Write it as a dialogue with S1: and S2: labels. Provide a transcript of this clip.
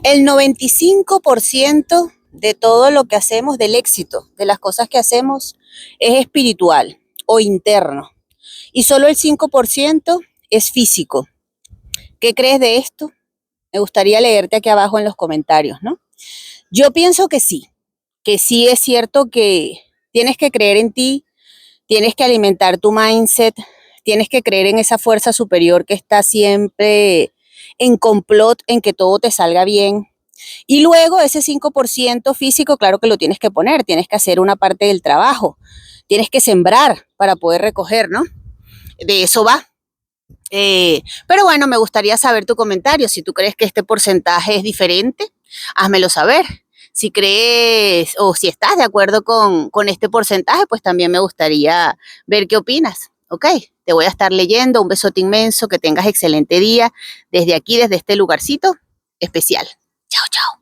S1: El 95% de todo lo que hacemos, del éxito, de las cosas que hacemos, es espiritual o interno. Y solo el 5% es físico. ¿Qué crees de esto? Me gustaría leerte aquí abajo en los comentarios, ¿no? Yo pienso que sí es cierto que tienes que creer en ti, tienes que alimentar tu mindset, tienes que creer en esa fuerza superior que está siempre en complot, en que todo te salga bien. Y luego ese 5% físico, claro que lo tienes que poner, tienes que hacer una parte del trabajo, tienes que sembrar para poder recoger, ¿no? De eso va. Pero bueno, me gustaría saber tu comentario. Si tú crees que este porcentaje es diferente, házmelo saber. Si crees o si estás de acuerdo con este porcentaje, pues también me gustaría ver qué opinas. ¿Ok? Te voy a estar leyendo. Un besote inmenso. Que tengas excelente día desde aquí, desde este lugarcito especial. Chao, chao.